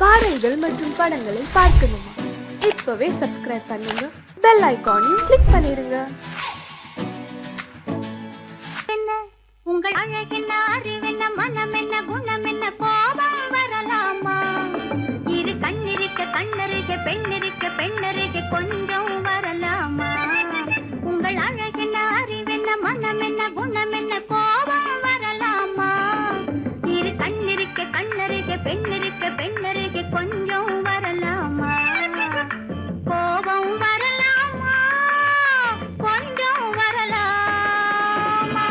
பாடல்கள் மற்றும் படங்களை பார்க்கணுமா? இப்பவே சப்ஸ்கிரைப் பண்ணுங்க, பெல் ஐகானையும் கிளிக் பண்ணிருங்க. உங்கள் அழகென்ன, அறிவென்ன, மனமென்ன, குணமென்ன, கோபம் வரலாமா? இரு கண்ணிருக்க கண்ணருக, பெண்ணிருக்க பெண்ணருக, கொஞ்சம் வரலாமா? உங்கள் அழகென்ன, அறிவென்ன, மனமென்ன, குணமென்ன, கோபம் வரலாமா? இரு கண்ணிருக்க கண்ணருக, பெண்ணிருக்க பெண்ணருக, கொஞ்சம் வரலாமா? கோபம் வரலாமா? கொஞ்சம் வரலாமா?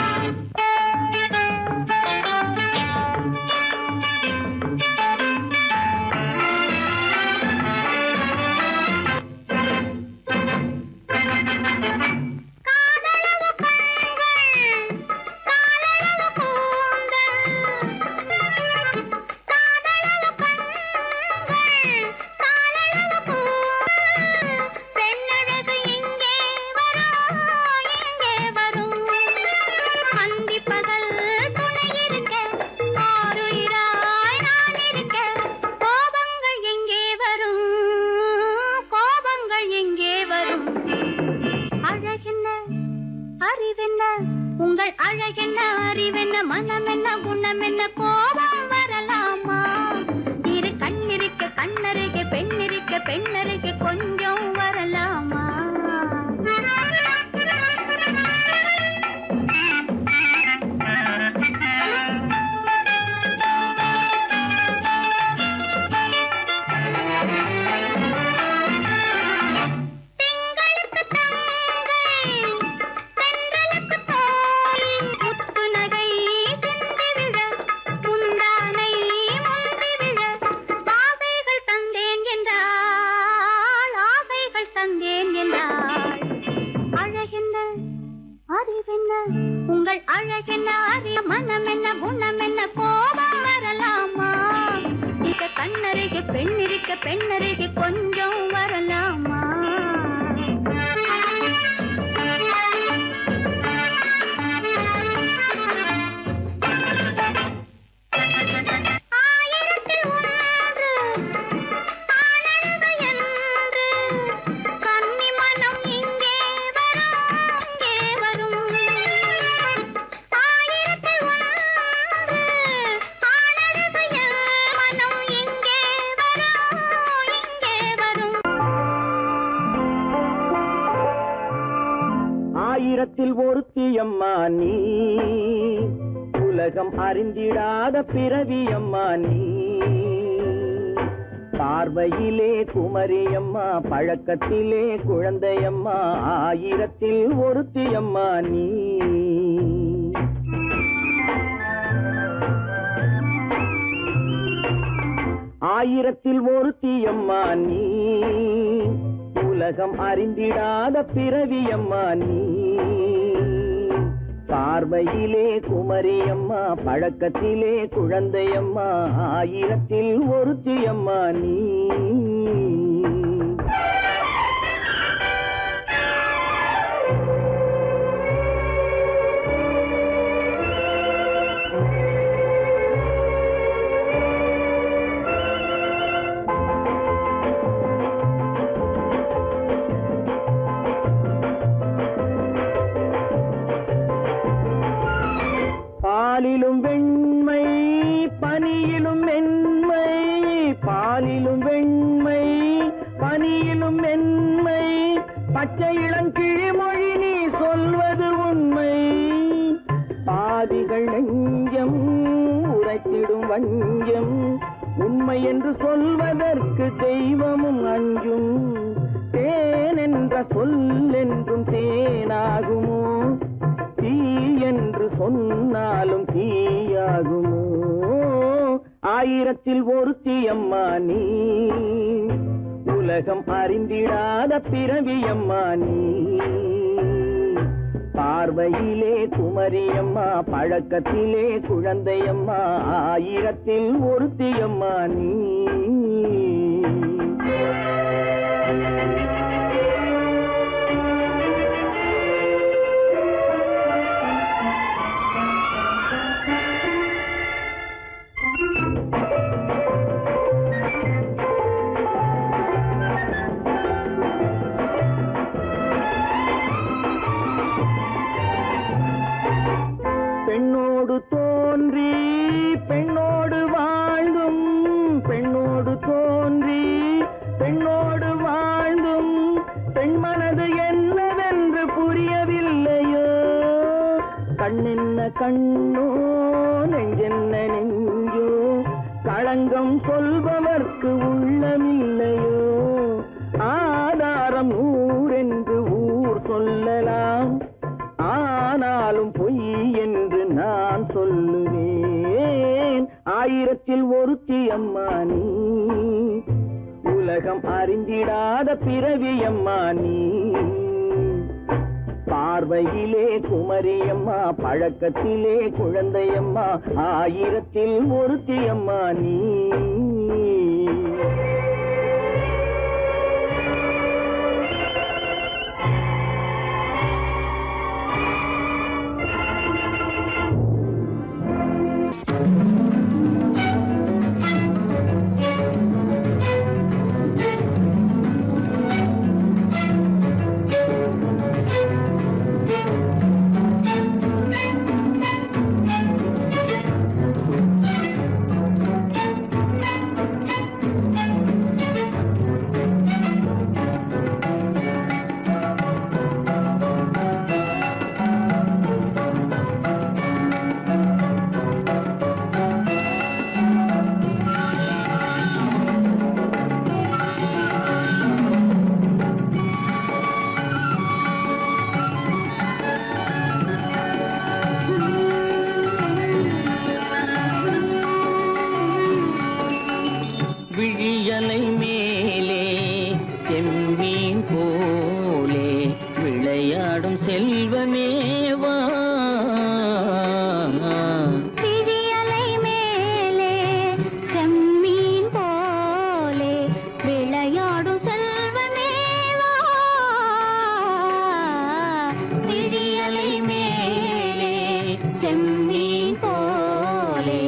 உங்கள் அழகென்ன, அறிவென்ன, மனமென்ன, குணமென்ன, கோபம் வரலாமா? இரு கண்ணிருக்க கண்ணருக, பெண்ணிருக்க பெண்ணருக, கொஞ்சம் வரலாமா? உங்கள் அழகென்ன, அறிய, மனமென்ன, குணமென்ன, கோபம் வரலாமா? இத கண்ணருக பெண்ணிருக்க பெண்ணருக, கொஞ்சம் வரலாமா? ஆயிரத்தில் ஒருத்தியம்மா நீ, உலகம் அறிந்திடாத பிறவியம்மா நீ. பார்வையிலே குமரியம்மா, பழக்கத்திலே குழந்தையம்மா, ஆயிரத்தில் ஒருத்தியம்மா நீ. ஆயிரத்தில் ஒருத்தியம்மா நீ, உலகம் அறிந்திடாத பிறவியம்மா நீ. பார்வையிலே குமரியம்மா, பழக்கத்திலே குழந்தையம்மா, ஆயிரத்தில் ஒருத்தியம்மா நீ. பாலிலும் வெண்மை, பனியிலும் மென்மை, பாலிலும் வெண்மை, பனியிலும் மென்மை, பச்சை இளங்கிழிமொழி நீ சொல்வது உண்மை. பாதிகள் நெஞ்சம் உரைத்திடும் வஞ்சம், உண்மை என்று சொல்வதற்கு தெய்வமும் அஞ்சும். தேன் என்ற சொல் என்றும் தேனாகுமோ? தீ என்று சொன்னாலும் தீயாகுமோ? ஆயிரத்தில் ஒருத்தியம்மா நீ, உலகம் அறிந்திடாத பிறவியம்மா நீ. பார்வையிலே குமரியம்மா, பழக்கத்திலே குழந்தையம்மா, ஆயிரத்தில் ஒருத்தியம்மா நீ. கண்ணோ நெஞ்சென்ன நெஞ்சோ களங்கம் சொல்பவர்க்கு உள்ளமில்லையோ ஆதாரம் ஊரென்று ஊர் சொல்லலாம் ஆனாலும் பொய் என்று நான் சொல்லுவேன் ஆயிரத்தில் ஒருத்தி அம்மா நீ உலகம் அறிந்திடாத பிறவி அம்மா நீ பார்வையிலே குமரியம்மா பழக்கத்திலே குழந்தையம்மா ஆயிரத்தில் ஒருத்தி அம்மா நீ விழியலை மேலே செம்மீன் போலே விளையாடும் செல்வமேவா விழியலை மேலே செம்மீன் போலே விளையாடும் செல்வமேவா விழியலை மேலே செம்மீன் போலே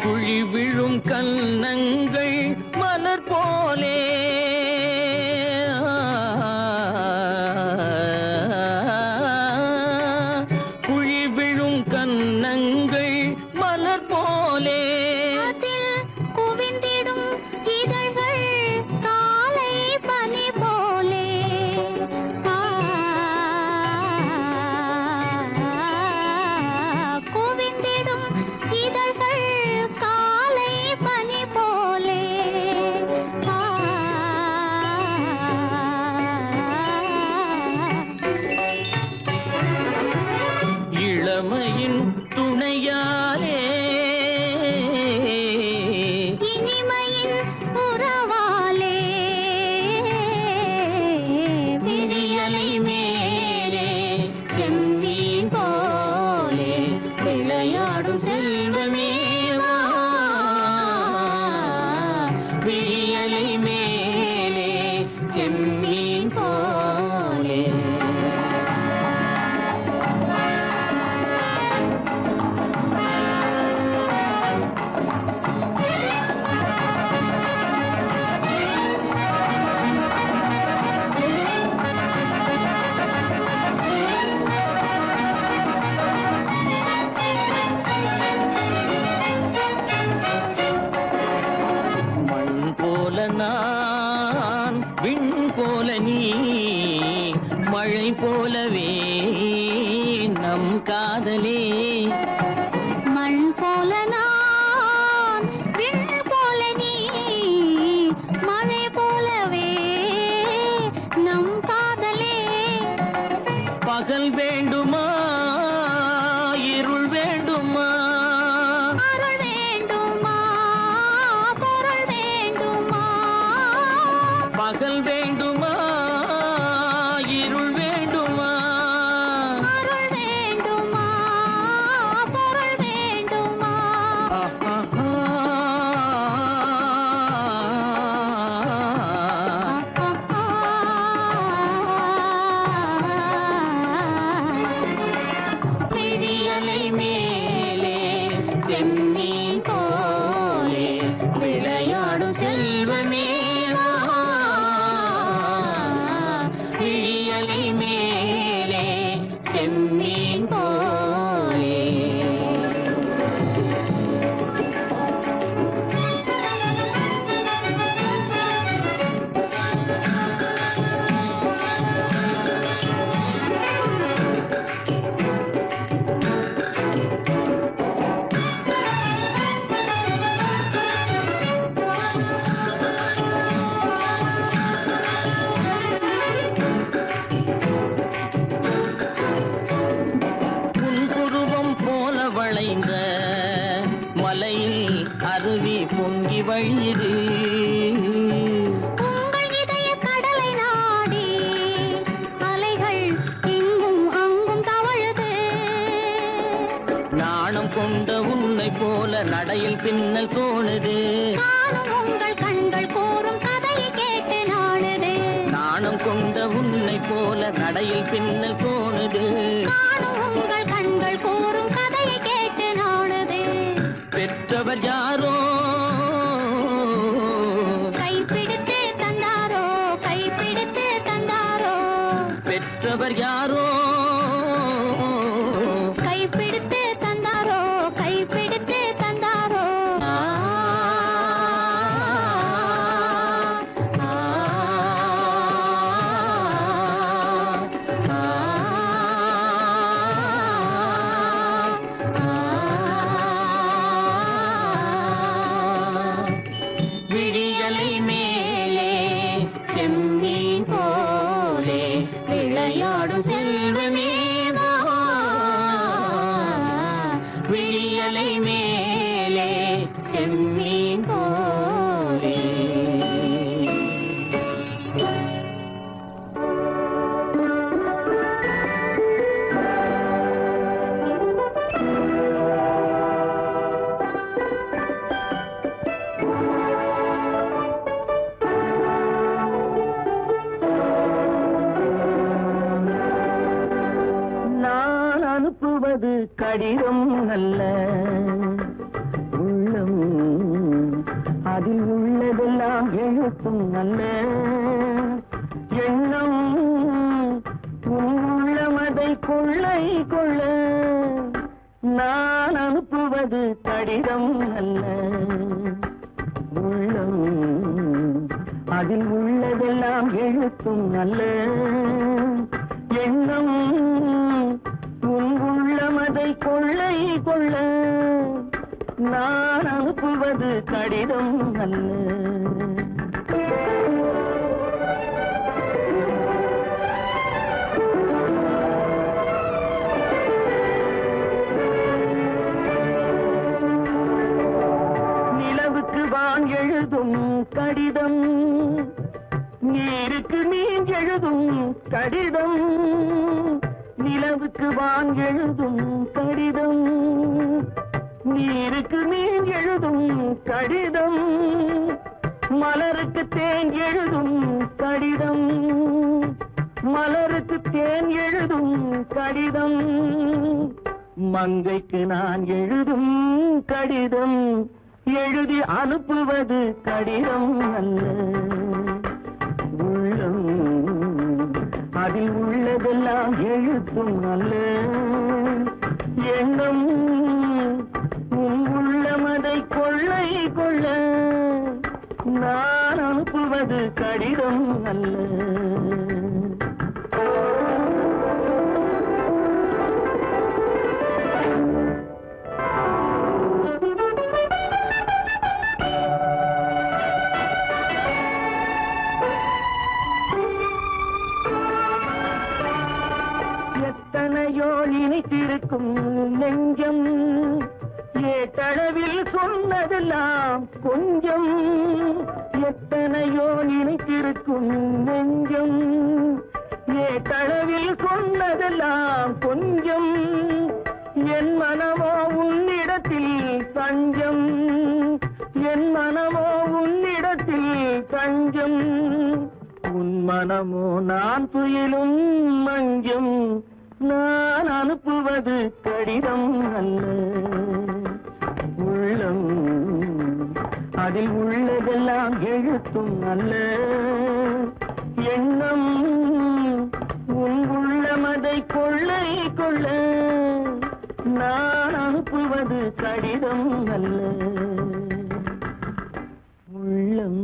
குழி விழும் கன்னங்கள் மலர் போலே குழி விழும் கன்னங்கள் மலர் போலே அதில் குவிந்திடும் இதழ்கள் காலை பனி போலே குவிந்திடும் இதழ்கள் காலை பனி போலே இளமையின் துணையாலே இனிமையின் உறவாலே விழியலை மேலே செம்மீன் போலே விளையாடும் செல்வமேவா விழியலை மேலே செம்மீன் போலே மண் போல நான் விண் போல நீ மழை போலவே நம் காதலே மண் போல நான் விண் போல நீ மழை போலவே நம் காதலே பகல் வேண்டுமா இருள் வேண்டுமா அருள் வேண்டுமா பொருள் வேண்டுமா பகல் வேண்டுமா இருள் வேண்டுமா அருள் வேண்டுமா பொருள் வேண்டுமா விழியலை மேலே செம்மீன் போலே விளையாடும் செல்வமேவா விழியலை மேலே செம்மீன் போலே மறைந்த மலையில் அருவி பொங்கி வழியுது. உங்கள் இதய கடலை நாடி அலைகள் இங்கும் அங்கும் தவழுது. நாணம் கொண்ட உன்னை போல நடையில் பின்னல் தோணுது. நானும் உங்கள் கண்கள் கூறும் கதையை கேட்டு நாடுது. நாணம் கொண்ட உன்னை போல நடையில் பின்னல் தோணுது. நானும் உங்கள் கண்கள் கூறும் கதையை கேட்டு நாடுது. பெற்றவர் யாரோ கைப்பிடித்து தந்தாரோ, கைப்பிடித்து தந்தாரோ. பெற்றவர் யாரோ கைப்பிடித்து தந்தாரோ, கைப்பிடித்து தந்தாரோ. விழியலை மேலே செம்மீன் போலே விளையாடும் செல்வமே வா. விழியலை மேலே செம்மீன் போலே. நான் அனுப்புவது கடிதம் அல்ல, உள்ளம் அதில் உள்ளதெல்லாம் எழுத்தும் அல்ல. எண்ணம் உன் உள்ளமதை கொள்ளை கொள்ள. நான் அனுப்புவது கடிதம் அல்ல, உள்ளம் அதில் உள்ளதெல்லாம் எழுத்தும் அல்ல. எண்ணம் உன் உள்ளமதை கொள்ளை கொள்ள. நான் அனுப்புவது கடிதம் அல்ல. நிலவுக்கு வான் எழுதும் கடிதம், நீருக்கு நீர் எழுதும் கடிதம். நிலவுக்கு வான் எழுதும் கடிதம், நீருக்கு நீர் எழுதும் கடிதம். மலருக்கு தேன் எழுதும் கடிதம், மலருக்கு தேன் எழுதும் கடிதம். மங்கைக்கு நான் எழுதும் கடிதம், எழுதி அனுப்புவது கடிதம் அல்ல. உள்ளம் அதில் உள்ளதெல்லாம் எழுத்தும் அல்ல. எண்ணம் உன் உள்ளமதை கொள்ளை கொள்ள. நான் அனுப்புவது கடிதம் அல்ல. எத்தனையோ நினைத்திருக்கும் நெஞ்சம், ஏட்டளவில் சொன்னதெல்லாம் கொஞ்சம். எத்தனையோ நினைத்திருக்கும் நெஞ்சம், ஏட்டளவில் சொன்னதெல்லாம் கொஞ்சம். என் மனமோ உன்னிடத்தில் தஞ்சம், என் மனமோ உன்னிடத்தில் தஞ்சம். உன் மனமோ நான் துயிலும் மஞ்சம். நான் அனுப்புவது கடிதம் அல்ல. உள்ளம் அதில் உள்ளதெல்லாம் எழுத்தும் அல்ல. எண்ணம் உன் உள்ளமதை கொள்ளை கொள்ள. நான் அனுப்புவது கடிதம் அல்ல. உள்ளம்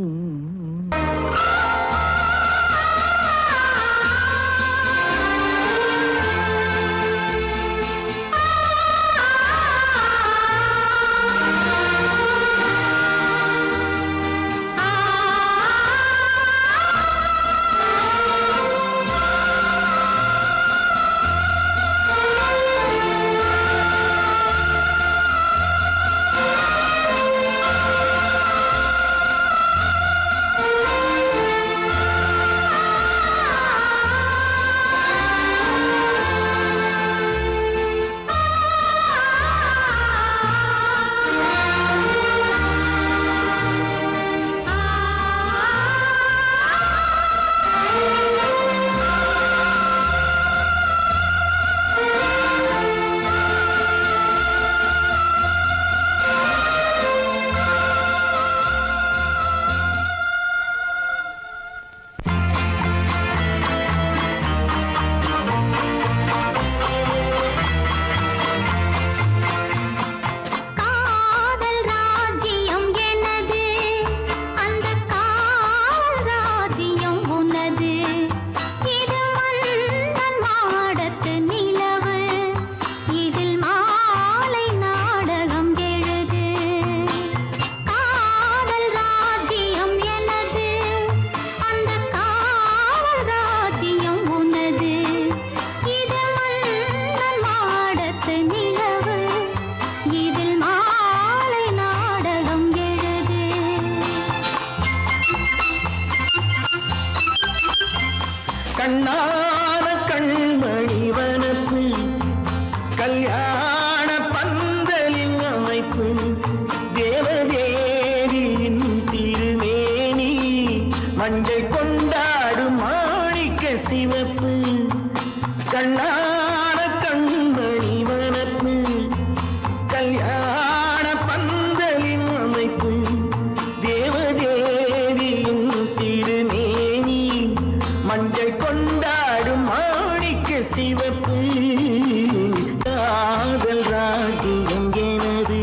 மஞ்சள் கொண்டாடும் மாணிக்க சிவப்பு கண்ணான கண்மணி வனப்பு கல்யாண பந்தலின் அமைப்பு தேவதேவியின் திருமேனி மஞ்சள் கொண்டாடும் மாணிக்க சிவப்பு காதல் ராஜ்யம் எனது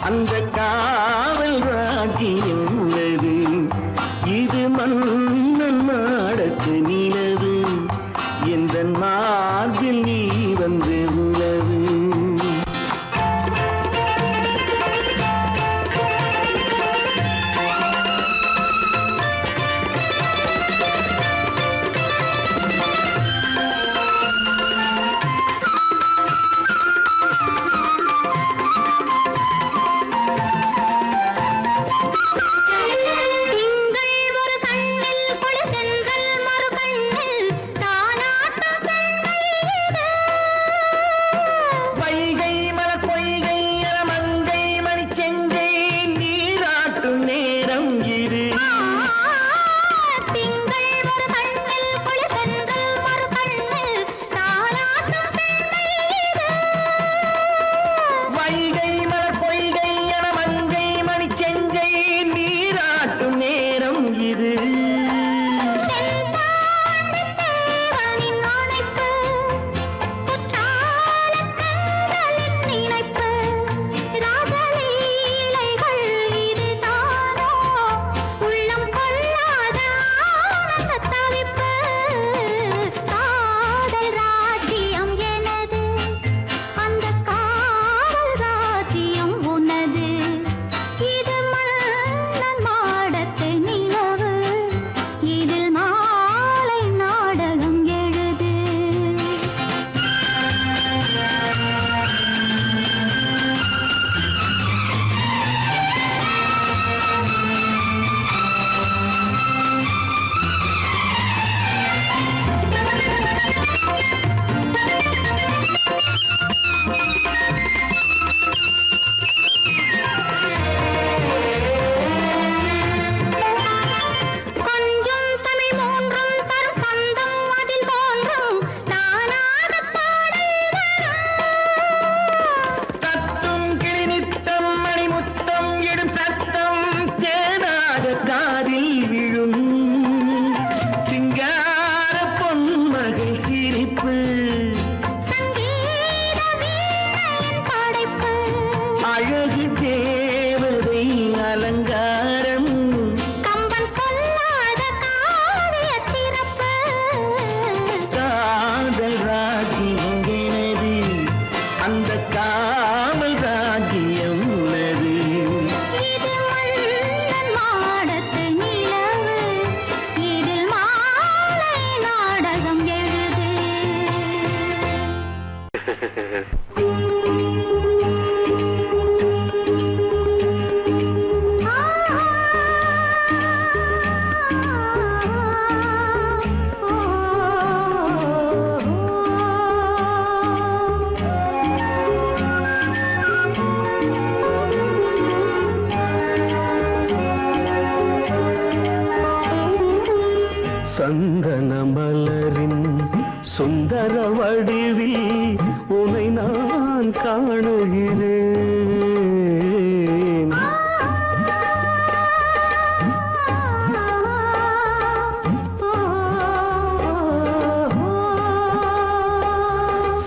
அந்த காவல் ராஜ்யம் உள்ளது இது மன்னன் மாடத்து நிலவு எந்த மார்பில் நீ வந்து உலவு திங்கள் ஒரு கண்ணில் குளிர்தென்றல் மறு கண்ணில் தானாட்டம் பெண்கள் வைகை மலர் பொய்கை மங்கை மணிச்செங்கை நீராட்டும் நேரம் இது திங்கள் ஒரு கண்ணில் குளிர்தென்றல் மறு கண்ணில் தானாட்டம் பெண்கள் வைகை மலர் பொய்கை மங்கை மணிச்செங்கை நீராட்டும் நேரம் இது தேவனின் அணைப்பு குற்றாலக் கண்களின் நினைப்பு ராசலீலைகள் இதுதானோ உள்ளம் கொள்ளாத ஆனந்த தவிப்பு காதல் ராஜ்யம் எனது அந்த காவல் ராஜ்யம் உனது இது மன்னன் மாடத்து நிலவு இதில் மாலை நாடகம் எழுது கொஞ்சம் தமிழ் மூன்றும் தரும் சந்தம் அதில் தோன்றும் தானாக பாடல் வரும் தத்தும் கிளி நித்தம் மணிமுத்தம் இடும் சத்தம் தேனாக காதில் விழும் சிங்கார பொன்மகள் சிரிப்பு சங்கீத வீணையின் படைப்பு அழகு தேவதை அலங்காரம் கம்பன் சொல்லாத காவிய சிறப்பு காதல் ராஜ்யம் எனது அந்த காவல் ராஜ்யம் உள்ளது இது மன்னன் மாடத்து நிலவு இதில் மாலை நாடகம் எழுது சந்தன மலரின் சுந்தர வடிவில் உனை நான் காணுகிறேன்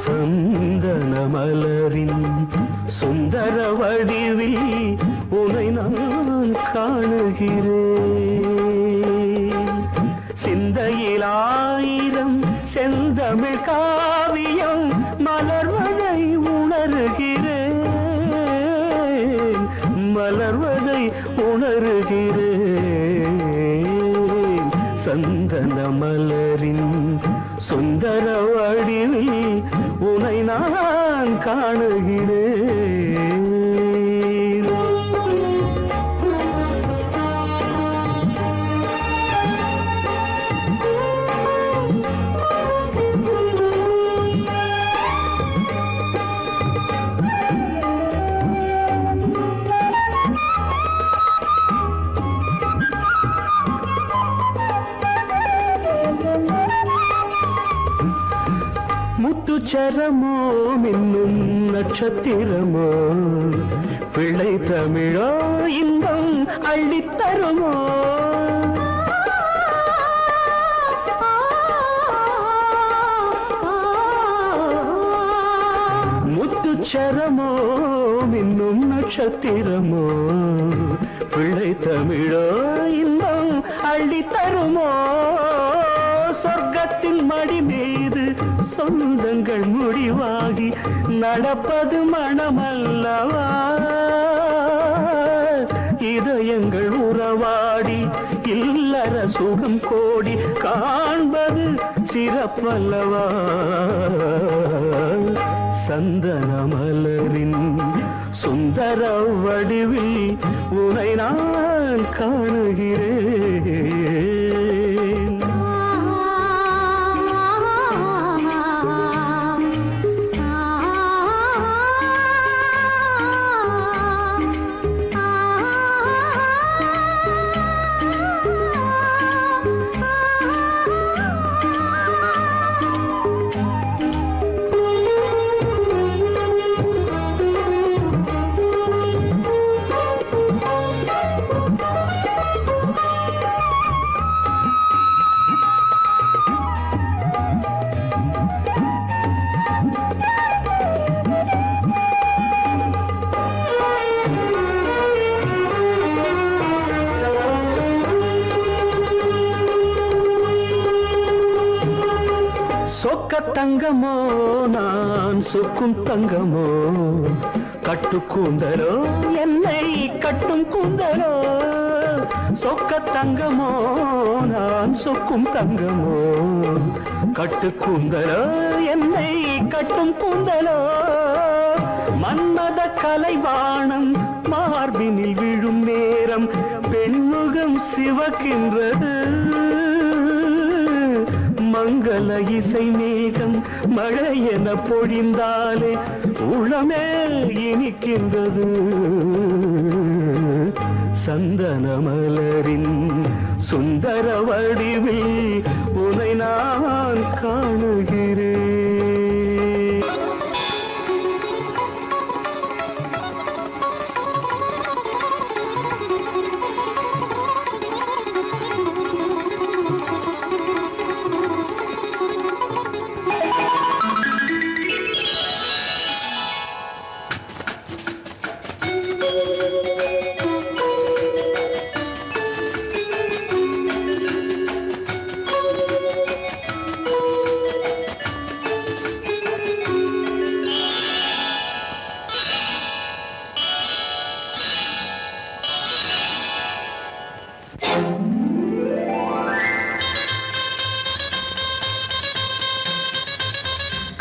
சந்தன மலரின் சுந்தர வடிவில் உனை நான் காணுகிறேன் சிந்தையில் ஆயிரம் செந்தமிழ் காவியம் மலர்வதை உணர்கிறேன் மலர்வதை உணர்கிறேன் சந்தன மலரின் சுந்தர வடிவில் உனை நான் காணுகிறேன் முத்துச்சரமோ மின்னும் நட்சத்திரமோ பிள்ளை தமிழோ இன்பம் அள்ளித்தருமோ முத்துச்சரமோ மின்னும் நட்சத்திரமோ பிள்ளை தமிழோ இன்பம் அள்ளித்தருமோ சொர்க்கத்தின் மடி மீது சொந்தங்கள் முடிவாகி நடப்பது மனமல்லவா இதயங்கள் உறவாடி இல்லற சுகம் கோடி காண்பது சிறப்பல்லவா சந்தன மலரின் சுந்தர வடிவில் உனை நான் காணுகிறேன் சொக்க தங்கமோ நான் சொக்கும் தங்கமோ கட்டு கூந்தலோ என்னை கட்டும் கூந்தலோ சொக்க தங்கமோ நான் சொக்கும் தங்கமோ கட்டு கூந்தலோ என்னை கட்டும் கூந்தலோ மன்மத கலைவாணம் மார்பினில் விழும் நேரம் பெண்முகம் சிவக்கின்றது மங்கள இசை மேகம் மழை என பொழிந்தாலே உளமே இனிக்கின்றது சந்தன மலரின் சுந்தர வடிவில் உனை நான் காணுகிறேன்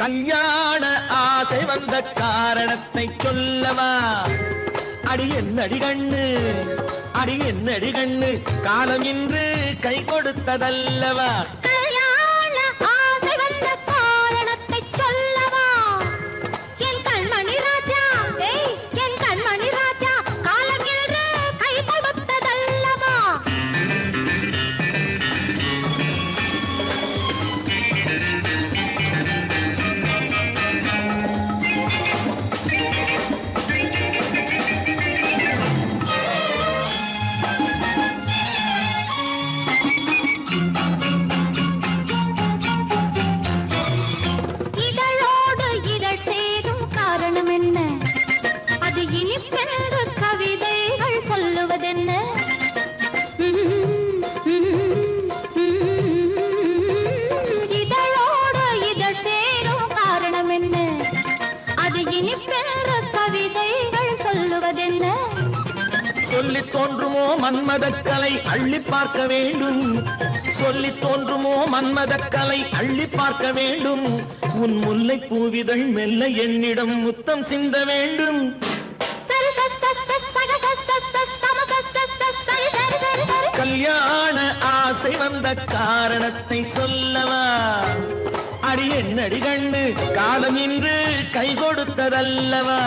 கல்யாண ஆசை வந்த காரணத்தை சொல்லவா அடி என்னடி கண்ணு அடி என்னடி கண்ணு காலம் இன்று கை கொடுத்ததல்லவா கல்யாண ஆசை வந்த காரணத்தை சொல்லவா என் கண்மணி ராஜா என் கண்மணி ராஜா காலம் என்று கை கொடுத்ததல்லவா சொல்லி தோன்றுமோ மன்மதக்கலை அள்ளி பார்க்க வேண்டும் சொல்லி தோன்றுமோ மன்மதக்கலை அள்ளி பார்க்க வேண்டும் உன் முல்லை பூவிதழ் மெல்ல என்னிடம் முத்தம் சிந்த வேண்டும் கல்யாண ஆசை வந்த காரணத்தை சொல்லவா அடி என்னடி கண்ணு காலம் இன்று கை கொடுத்ததல்லவா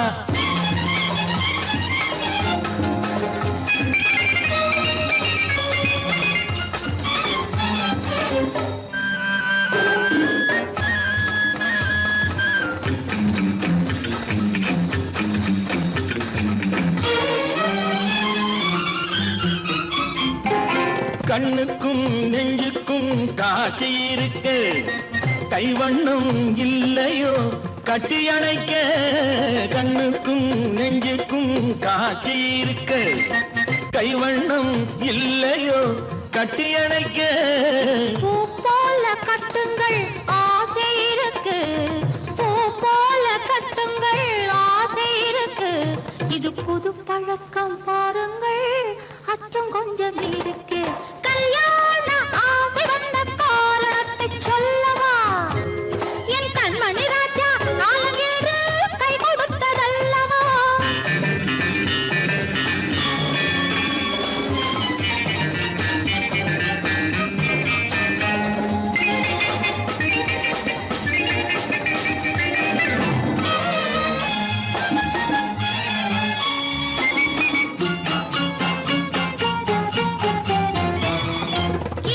கண்ணுக்கும் நெஞ்சுக்கும் காட்சி இருக்கு கைவண்ணம் இல்லையோ கட்டி அணைக்க கண்ணுக்கும் நெஞ்சுக்கும் காட்சி இருக்கு கைவண்ணம் இல்லையோ கட்டி அணைக்க பூ போல கட்டுங்கள் ஆசை இருக்கு பூ போல கட்டுங்கள் ஆசை இருக்கு இது புது பழக்கம் பாருங்கள் அச்சம் கொஞ்சம் இருக்கு கல்யாண ஆசை வந்த காரணத்தை சொல்லவா என் கண்மணி ராஜா நாளேறு கை கொடுத்ததல்லவா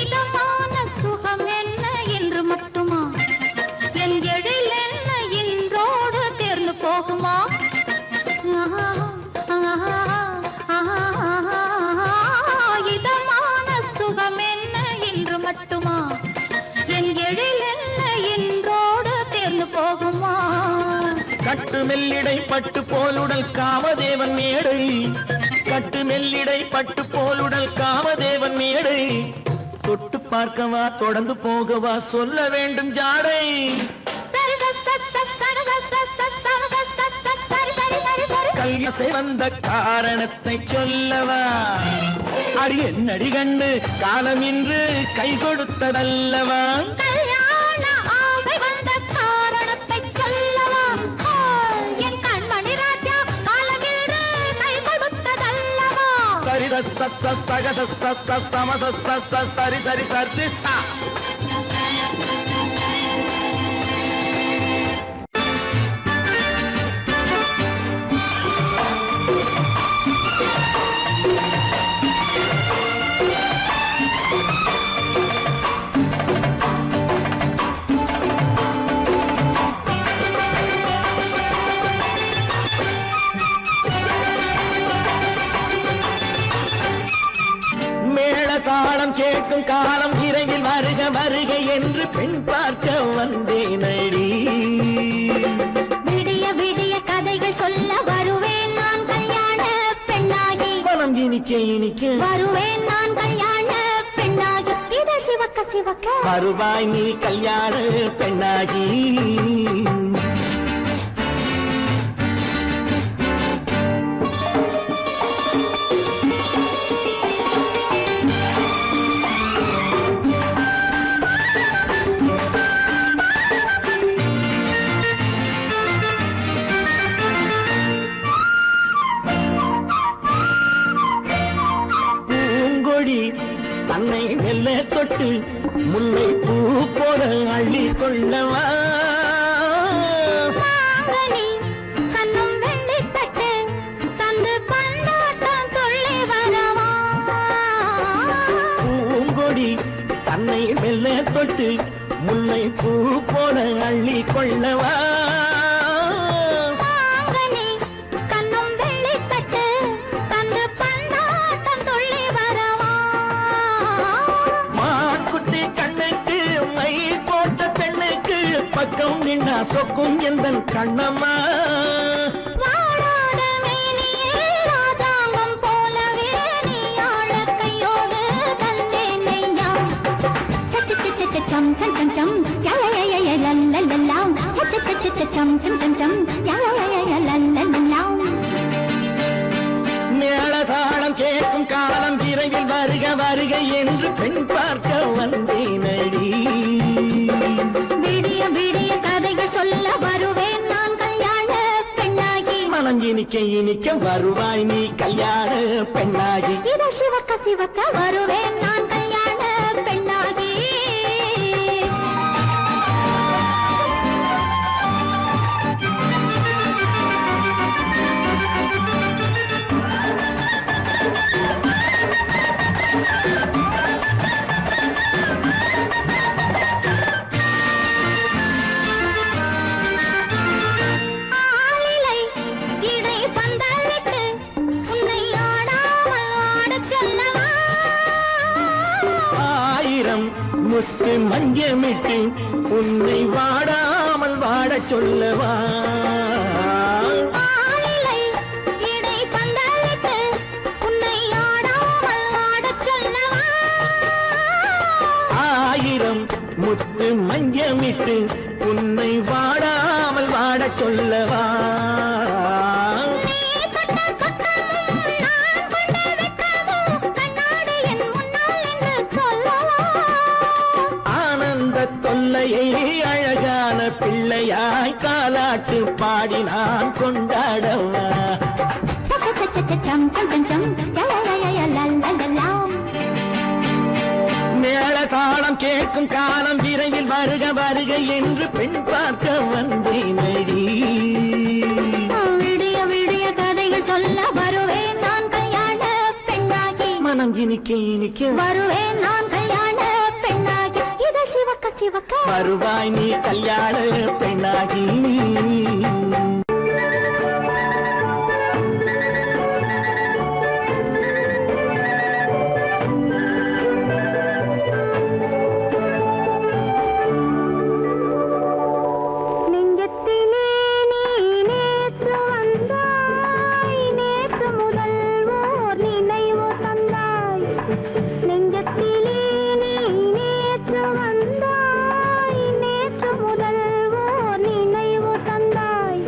இதமான சுகம் என்ன என்று மட்டுமா என் எழில் என்ன இன்றோடு தேர்ந்து போகுமா இதமான சுகம் என்ன என்று மட்டுமா என் எழில் என்ன இன்றோடு தேர்ந்து போகுமா கட்டு மெல்லிடை பட்டு போலுடல் காமதேவன் மேடை கட்டு மெல்லிடை பட்டு போலுடல் காமதேவன் மேடை தொட்டு பார்க்கவா தொடர்ந்து போகவா சொல்ல வேண்டும் ஜாடை கல்யாசை வந்த காரணத்தை சொல்லவா அடி என்னடி கண்டு காலம் இன்று கை கொடுத்ததல்லவா கல்யாண ஆசை வந்த காரணத்தை சொல்லவா என் கண்மணி ராஜா காலமேடு கை கொடுத்ததல்லவா சரி சக சம சரி சரி சரி சா தாளம் கேட்கும் காலம் விரைவில் வருக வருக என்று பெண் பார்க்க வந்தேனடி விடிய விடிய கதைகள் சொல்ல வருவேன் நான் கல்யாண பெண்ணாகி மனம் இனிக்க இனிக்க வருவேன் நான் கல்யாண பெண்ணாகி இது சிவக்க சிவக்க வருவாய் நீ கல்யாண பெண்ணாகி தன்னை மெல்ல தொட்டு முல்லை பூ போல அள்ளி கொள்ளவா கண்ணும் வெள்ளி தட்டு தந்து பந்தாட்டம் துள்ளி வரவா பூங்கொடி தன்னை மெல்ல தொட்டு முல்லை பூ போல அள்ளி கொள்ளவா பக்கம் நின்னா சொக்கும் எந்தன் கண்ணம்மா வாழாத மேனியே ராதாங்கம் போலவே நீ ஆழ கையோடு தந்தேன் நெய்யா சச்ச சச்ச சம் சம் சம் சம் யா யா யா யா லல்லல்லா சச்ச சச்ச சம் சம் சம் சம் யா யா யா யா லல்லல்லா மேளதாளம் கேட்கும் காலம் விரைவில் வருக வருக என்று பெண் பார்க்க வந்தேனடி விடிய விடிய கதைகள் சொல்ல வருவேன் நான் கல்யாண பெண்ணாகி மனம் இனிக்க இனிக்க வருவாய் நீ கல்யாண பெண்ணாகி இது சிவக்க சிவக்க வருவேன் நான் கல்யாண பெண்ணாகி முத்து மஞ்சமிட்டு உன்னை வாடாமல் வாடச் சொல்லவா ஆளிலை இடை பந்தலிட்டு உன்னை ஆடாமல் ஆடச் சொல்லவா ஆயிரம் முத்து மஞ்சமிட்டு உன்னை வாடாமல் வாடச் சொல்லவா நீ தொட்ட பக்கமும் நான் கொண்ட வெட்கமும் கண்ணாடி என் முன்னால் என்று சொல்லவா ஆனந்த தொல்லையை அழகான பிள்ளையாய் காலாட்டு பாடி நான் கொண்டாடவா சம் சம் சம் சம் லலலலலலலலலாம் மேள தாளம் கேட்கும் காலம் விரைவில் வருக வருக என்று பெண் பார்க்க வந்தேனடி விடிய விடிய கதைகள் சொல்ல வருவேன் நான் கல்யாண பெண்ணாகி மனம் இனிக்க வருவேன் நான் கல்யாண பெண்ணாகி இதழ் சிவக்க சிவக்க வருவாய் நீ கல்யாண பெண்ணாகி நெஞ்சத்திலே நீ நேற்று வந்தாய் நேற்று முதல் ஓர் நினைவு தந்தாய் நெஞ்சத்திலே நீ நேற்று வந்தாய் நேற்று முதல் ஓர் நினைவு தந்தாய்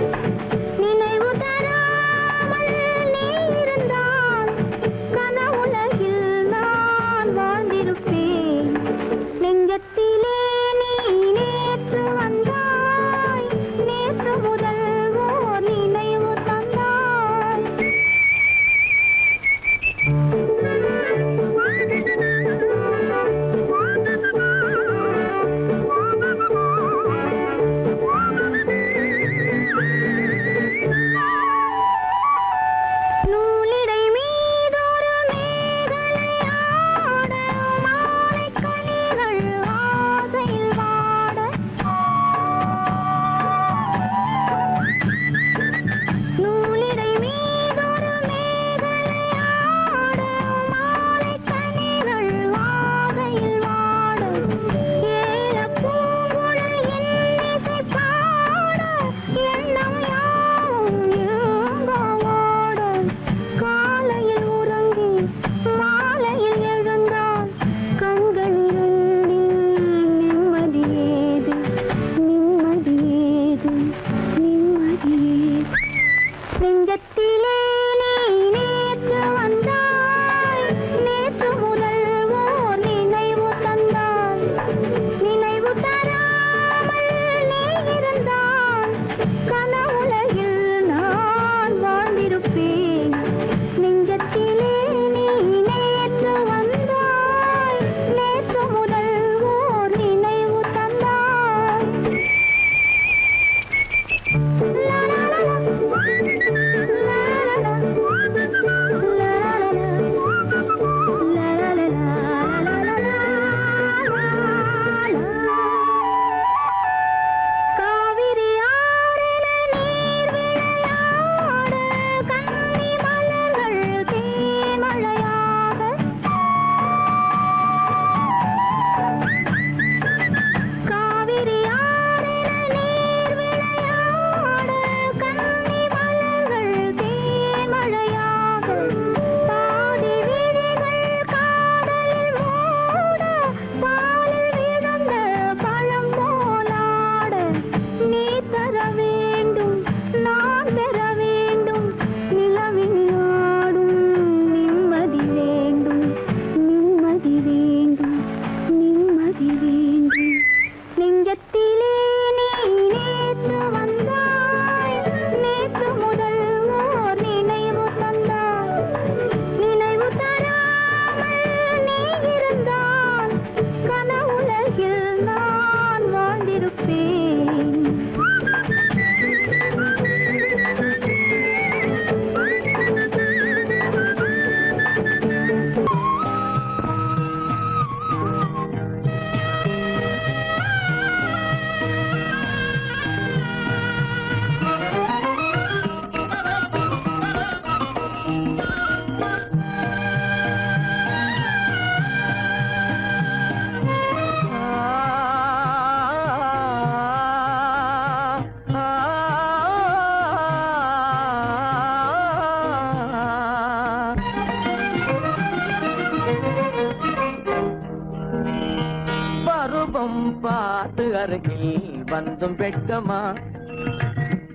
பார்த்து அருகில் வந்தும் வெட்கமா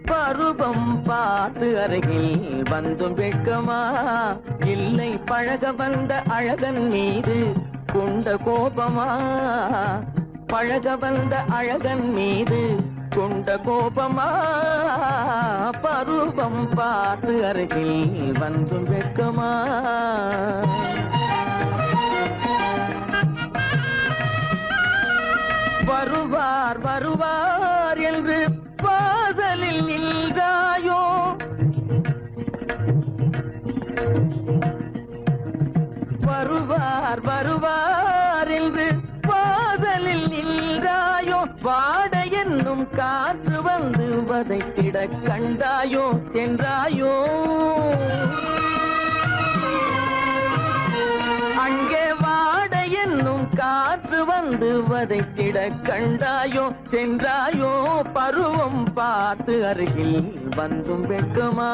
பருவம் பார்த்து அருகில் வந்தும் வெட்கமா இல்லை பழக வந்த அழகன் மீது கொண்ட கோபமா பழக வந்த அழகன் மீது கொண்ட கோபமா பருவம் பார்த்து அருகில் வந்தும் வெட்கமா வருவார் வருவார் என்று வாசலில் நின்றாயோ வருவார் வருவார் என்று வாசலில் நின்றாயோ வாட என்னும் காற்று வந்து வதைத்திட கண்டாயோ சென்றாயோ அங்கே வாட என்னும் காற்று வந்து வதைத்திட கண்டாயோ சென்றாயோ பருவம் பார்த்து அருகில் வந்தும் வெட்கமா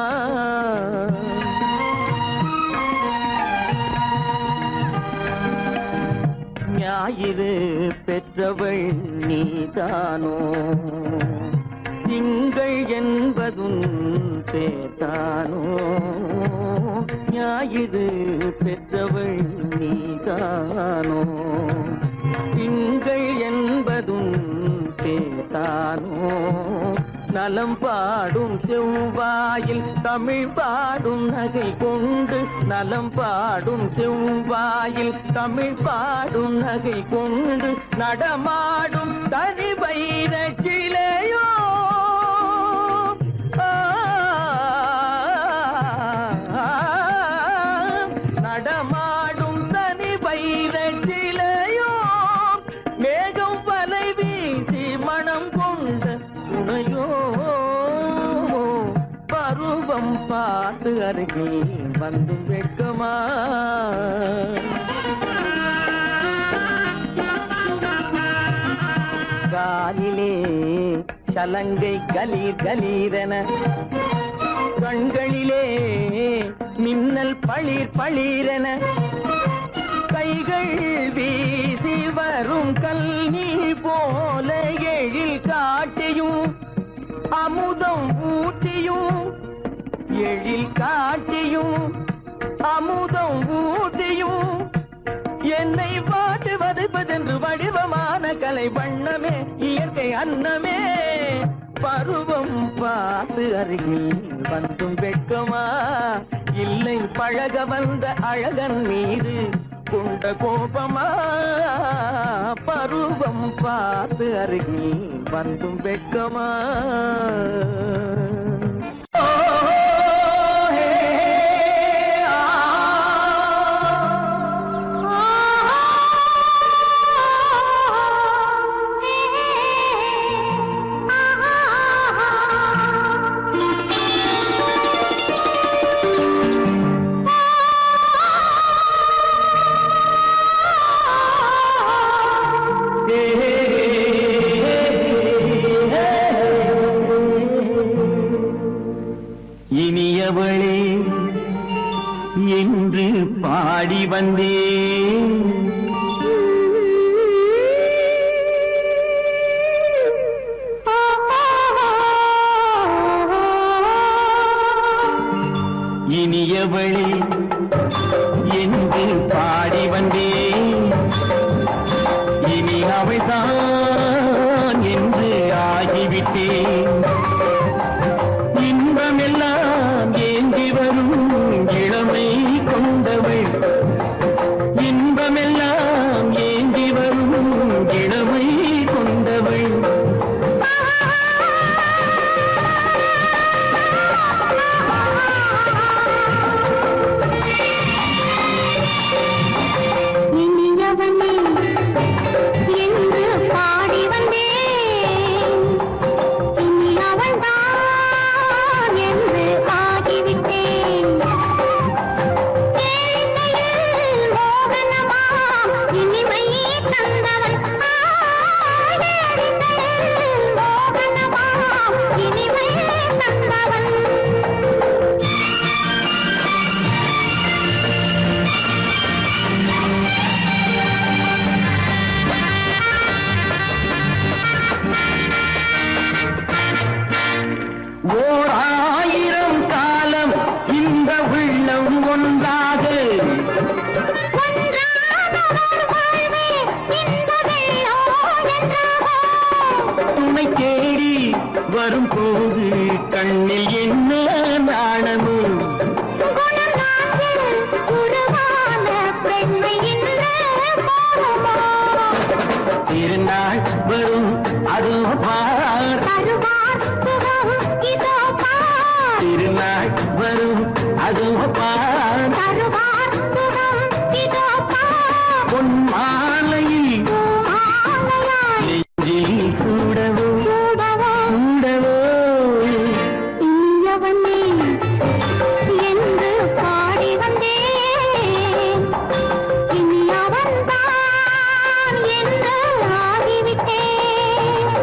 ஞாயிறு பெற்றவள் நீதானோ திங்கள் என்பதும் பேத்தானோ ஞாயிறு பெற்றவள் நீதானோ திங்கள் என்பதும் பேத்தானோ நலம் பாடும் செவ்வாயில் தமிழ் பாடும் நகை கொண்டு நலம் பாடும் செவ்வாயில் தமிழ் பாடும் நகை கொண்டு நடமாடும் தனி வைர சிலையோ நடமாடும் தனி வைர சிலையோ மேகம் வலை வீசி மனம் கொண்ட துணையோ பருவம் பார்த்து அருகில் வந்து வெட்கமா காலிலே சலங்கை கலீர் கலீரென கண்களிலே மின்னல் பளிர் பளிரென கைகள் வீசி வரும் கல்வி போல எழில் காட்டியும் அமுதம் ஊட்டியும் எழில் காட்டியும் அமுதம் ஊட்டியும் என்னை பாட்டு வதைப்பதென்று வடிவமான கலை வண்ணமே இயற்கை அன்னமே பருவம் பார்த்து அருகில் வந்தும் வெட்கமா இல்லை பழக வந்த அழகன் மீது கொண்ட கோபமா பருவம் பார்த்து அருகில் வந்தும் வெட்கமா இனியவளே என்று பாடி வந்தேன் இனியவளே என்று பாடி வந்தேன் இனி அவள்தான் என்று ஆகிவிட்டேன் இன்பமெல்லாம் ஏந்தி வரும் இளமை கொண்டவள் இன்பமெல்லாம் ஏந்தி வரும் இளமை கொண்டவள் இனியவனே என்று பாடி வந்தேன் இனி தருவார் தருவார் சுகம் இதோ பார். பொன் மாலையில் மாலையாய் நெஞ்சில் சூடவோ சூடவோ சூடவோ இனியவன் நீ என்று பாடி வந்தேன். இனி அவன்தான் என்று ஆகிவிட்டேன்.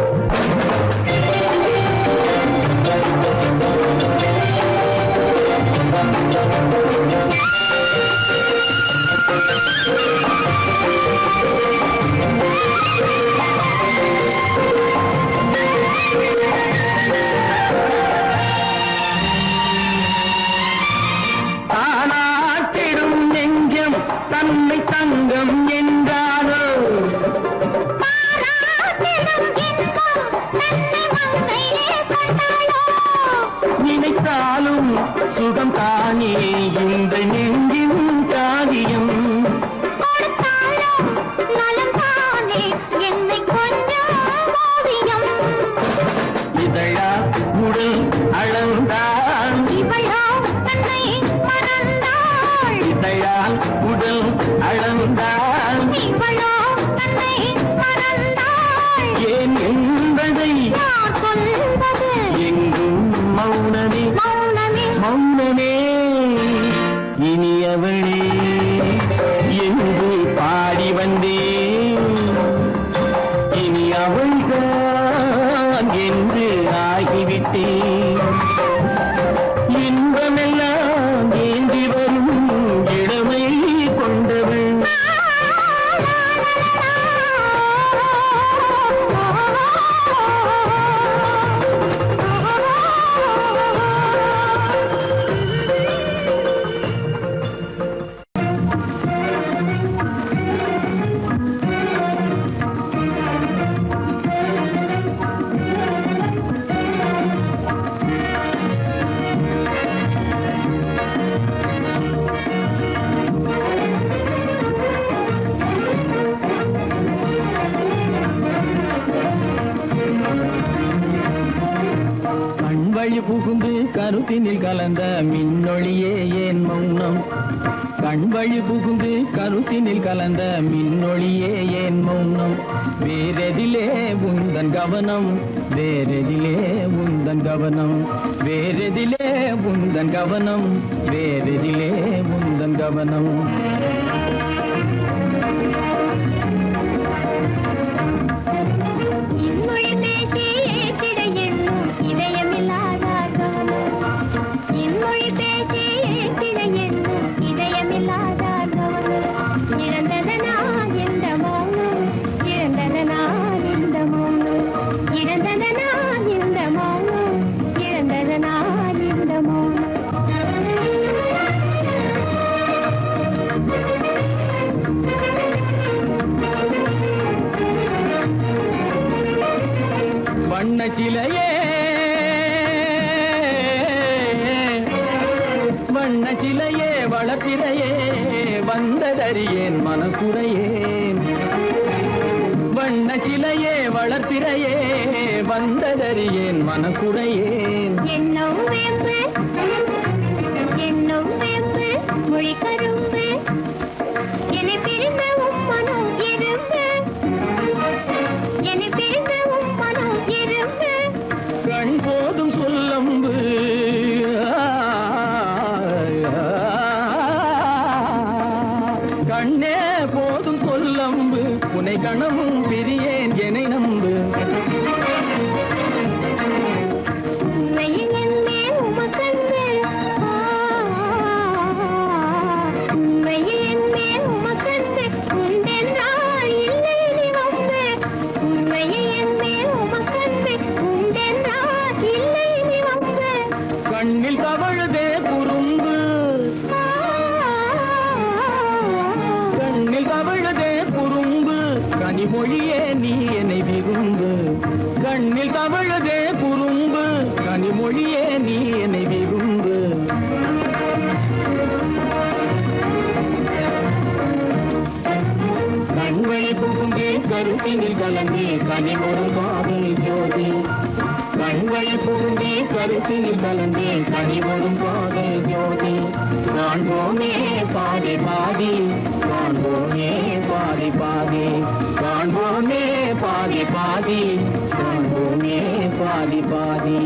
தானாட்டிடும் நெஞ்சம் தன்னை தங்கம் என்றாரோ பாராட்டிடும் இன்பம் தன்னை மங்கையே கொண்டாளோ. நினைத்தாலும் சுகம் தானே இந்த நெஞ்சின் காரியம் கொடுத்தாலும் நலம் தானே என்னை கொஞ்சம் ஓவியம். இதழா உடல் அளந்தாள் இவளோ தன்னை மறந்தாள். இதழால் உடல் அளந்தாள் இவளோ தன்னை மறந்தாள். ஏன் என்பதை யார் சொல்வது எங்கும் மௌனமே மௌனமே. மௌனமே இனியவளே என்று பாடி வந்தேன் இனி அவள்தான் என்று ஆகிவிட்டேன் இன்பமெல்லாம் ஏந்தி வரும் இளமை கொண்டவள் கண்வழி புகுந்து கருத்தினில் கலந்த மின்னொளியே ஏன் மௌனம் கண்வழி புகுந்து கருத்தினில் கலந்த மின்னொளியே ஏன் மௌனம் வேறெதிலே உந்தன் கவனம் வேறெதிலே உந்தன் கவனம் வேறெதிலே உந்தன் கவனம் வேறெதிலே உந்தன் கவனம் இன்மொழி பேசி ஏற்றிட எண்ணும் இதயமில்லாதார் கவனம். இன்மொழி பேசி ஏற்றிட எண்ணும் இதயமில்லாதார் கவனம். இழந்ததனா இந்த மௌனம் இழந்ததனா இந்த மௌனம் இழந்ததனா இந்த மௌனம் இழந்ததனா இந்த மௌனம். வண்ண சிலையே வண்ண சிலையே வளர்ப்பிறையே வந்ததறியேன் மனக்குறையேன் வண்ண சிலையே வளர்ப்பிறையே வந்ததறியேன் மனக்குறையேன் என்னும் வேம்பு என்னும் வேம்பு மொழி கரும்பு என்னை பிரிந்த உம்மனும் இரும்பு என்னை பிரிந்த உம்மனும் இரும்பு. கண் போதும் சொல்லம்பு கண்ணே போதும் சொல்லம்பு உனை கணமும் பிரியேன் என்னை நம்பு உண்மையில் என்னே உமக்கன்று உண்மையில் என்னே உமக்கன்று உண்டென்றால் இல்லை நீ வம்பு. உண்மையில் என்னே உமக்கன்று உண்டென்றால் இல்லை நீ வம்பு. கண்ணில் தவழுதே குறும்பு கண்ணில் தவழுதே குறும்பு கனிமொழியே நீ என்னை விரும்பு கண்ணில் தவழுதே குறும்பு கனிமொழியே நீ என்னை விரும்பு கண்வழி புகுந்தே கருத்தினில் கலந்து கனிமொரு காதல் ஜோதி கண்வழி வழி பூண்டி கருத்தில் கலந்தே கனிவரும் போதே ஜோதி காண்போமே பாதி பாதி காண்போமே பாதி பாதி காண்போமே பாதி பாதி காண்போமே பாதி பாதி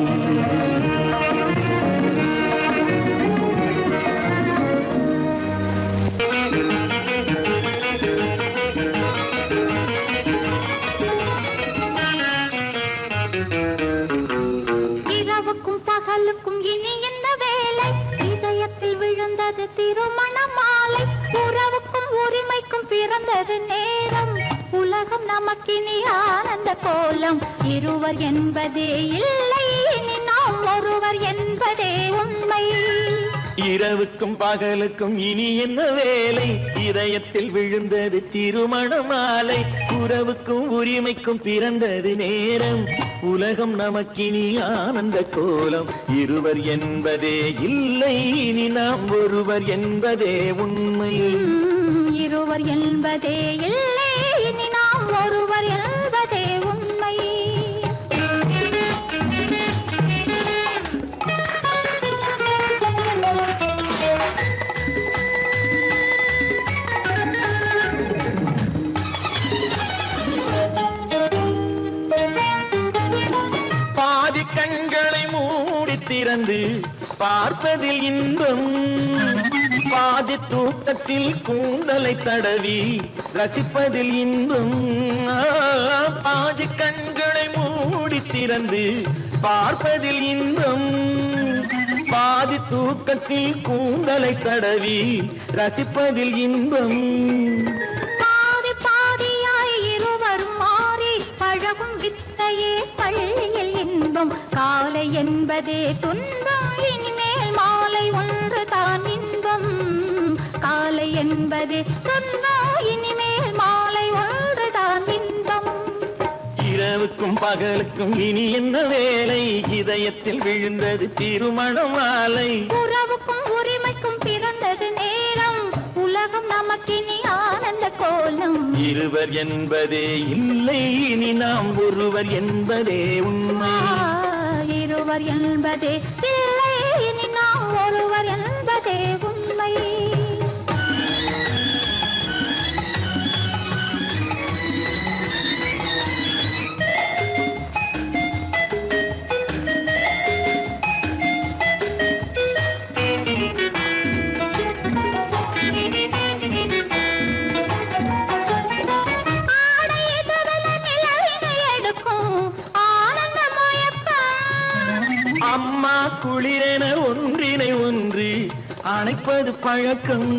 இரவுக்கும் பகலுக்கும் இனி என்ன வேலை இதயத்தில் விழுந்தது திருமண மாலை உறவுக்கும் உரிமைக்கும் பிறந்தது நேரம் உலகம் நமக்கினி ஆனந்த கோலம் இருவர் என்பதே இல்லை இனி நாம் ஒருவர் என்பதே உண்மை இரவுக்கும் பகலுக்கும் இனி என்ன வேலை இதயத்தில் விழுந்தது திருமண மாலை உறவுக்கும் உரிமைக்கும் பிறந்தது நேரம் உலகம் நமக்கினி ஆனந்த கோலம் இருவர் என்பதே இல்லை இனி நாம் ஒருவர் என்பதே உண்மை இருவர் என்பதே இல்லை இனி நாம் ஒருவர் என்பதே உண்மை பாதி கண்களை மூடி திறந்து பார்ப்பதில் இன்பம் பாதி தூக்கத்தில் கூந்தலை தடவி ரசிப்பதில் இன்பம் பாதி கண்களை மூடி திறந்து பார்ப்பதில் இன்பம் பாதி தூக்கத்தில் கூந்தலை தடவி ரசிப்பதில் இன்பம் பாதி பாதியாய் இருவரும் மாறி பழகும் வித்தையே பள்ளியில் இன்பம் காலை என்பதே துன்பம் இனிமேல் மாலை ஒன்று தான் இன்பம் காலை என்பதே துன்பம் இனிமேல் மாலை ஒன்று தான் இன்பம் இரவுக்கும் பகலுக்கும் இனி என்ன வேலை இதயத்தில் விழுந்தது திருமண மாலை உறவுக்கும் உரிமைக்கும் பிறந்தது நேரம் உலகம் நமக்கினி ஆனந்த கோலம் இருவர் என்பதே இல்லை இனி நாம் ஒருவர் என்பதே உண்மை இருவர் என்பதே இல்லை இனி நாம் ஒருவர் என்பதே உண்மை அம்மா குளிரென ஒன்றினை ஒன்று அணைப்பது பழக்கம்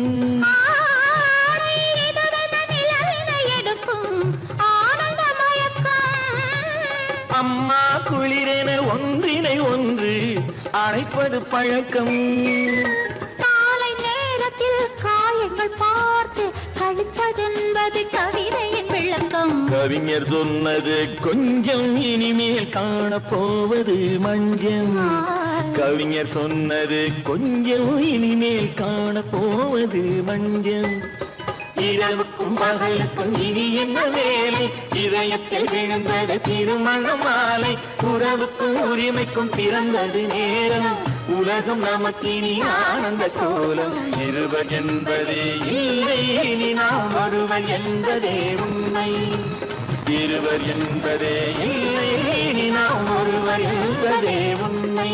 அம்மா குளிரென ஒன்றினை ஒன்று அணைப்பது பழக்கம் காலை நேரத்தில் காயங்கள் பார்த்து கழிப்பதென்பது கவிதையின் விளக்கம் கவிஞர் சொன்னது கொஞ்சம் இனிமேல் காணப்போவது மஞ்சம் கவிஞர் சொன்னது கொஞ்சம் இனிமேல் காணப்போவது மஞ்சம் இரவுக்கும் பகலுக்கும் இனி என்ன வேலை இதயத்தில் விழுந்தது திருமண மாலை உறவுக்கும் உரிமைக்கும் பிறந்தது நேரம் உலகம் நமக்கினி ஆனந்த கோலம் இருவர் என்பதே இல்லை இனி நாம் ஒருவர் என்பதே உண்மை இருவர் என்பதே இல்லை இனி நாம் ஒருவர் என்பதே உண்மை.